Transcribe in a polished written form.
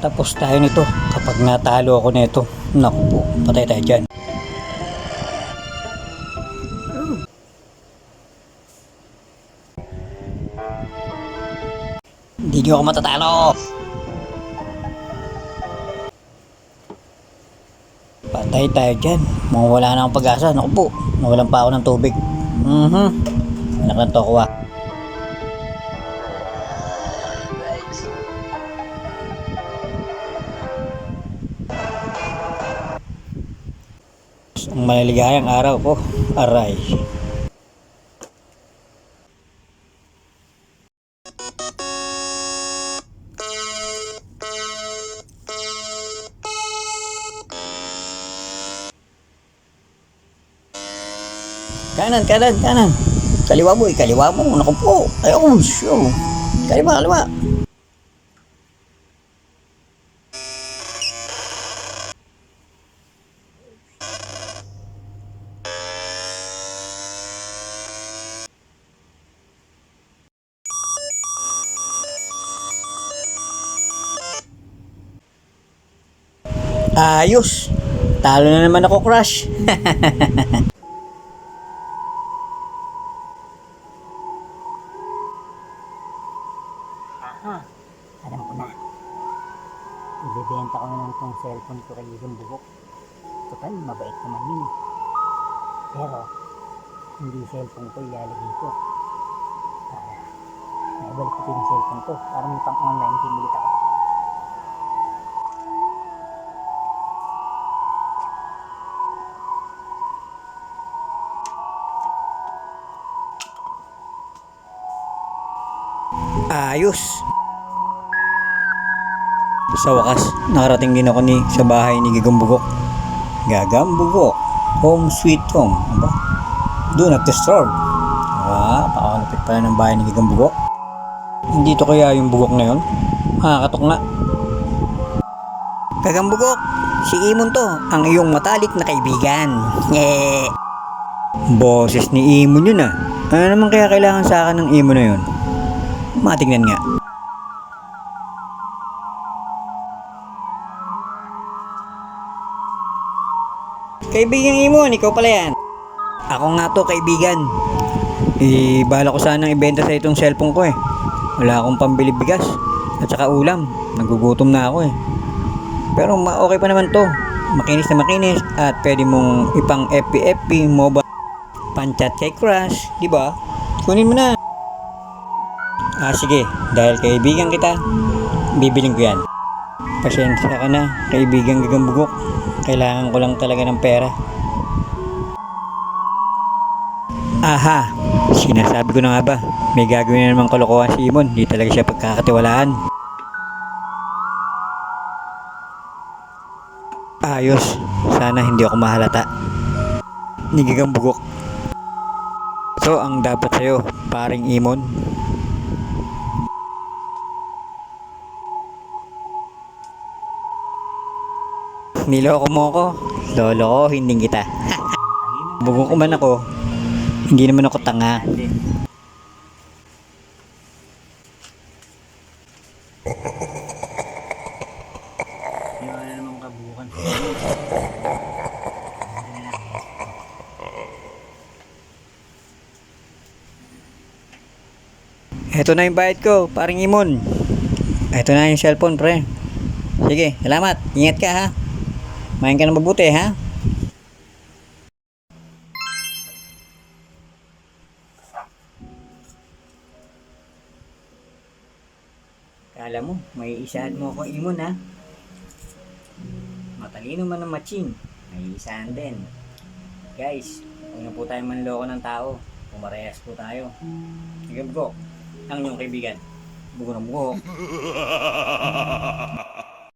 Tapos tayo nito. Kapag natalo ako nito, naku po, patay tayo dyan. Hindi nyo ako matatalo. Patay tayo dyan. Mawawala na akong pag-asa. Naku po, nawalan pa ako ng tubig. Nakanto ko ah. Ang maliligayang araw ko, aray. Kanan, kanan, kanan. Kaliwa boy, kaliwa mo. Naku po. Ay, oh, show. Kaliwa, kaliwa. Ayos. Talo na naman ako, crush. Alam ko na. Ibebenta ko na lang itong cellphone ko kay Isang Bugok. Total, mabait naman yun. Pero, hindi cellphone ko ilalagay ko. Para, naibalik ko yung cellphone ko. Para may pang-online game ulit ako. Ayos. Sa wakas, nakarating din ako sa bahay ni Gagambugok. Gagambugok, home sweet home. Aba? Do not disturb. Pakalapit pala ng bahay ni Gagambugok. Hindi to kaya yung bugok na yun? Makakatok nga. Gagambugok, si Imon to, ang iyong matalik na kaibigan. Boses ni Imon yun ah. Ano naman kaya kailangan sa akin ng Imon na yun? Matingnan nga. Kaibigan Imon, ikaw pala yan. Ako nga to, kaibigan. Bala ko sanang ibenta sa itong cellphone ko eh. Wala akong pambili bigas at saka ulam. Nagugutom na ako eh. Pero okay pa naman to. Makinis na makinis at pwede mong ipang FB mobile panchat kay crush, di ba? Kunin mo na. Sige, dahil kaibigan kita, bibiling ko yan. Pasensya ka na, kaibigan Gagambugok. Kailangan ko lang talaga ng pera. Aha, sinasabi ko na nga ba, may gagawin na namang kalokohan si Imon. Di talaga siya pagkakatiwalaan. Ayos, sana hindi ako mahalata ni Gagambugok. So, ang dapat sa'yo, paring Imon, niloko mo ako, lolo ko, hindi kita. Bugok ko man ako, hindi naman ako tanga. Wala namang kabukan. Ito na yung bayad ko, paring Imon. Ito na yung cellphone, pre. Sige, salamat. Ingat ka ha. Main ka na mabuti ha. Kala mo, may isahan mo ako Imon ha. Matalino man ng matching, may isahan din. Guys, huwag na po tayo manloko ng tao. Pumarehas po tayo. Sige bro, ang inyong kaibigan. Bugo na bugo.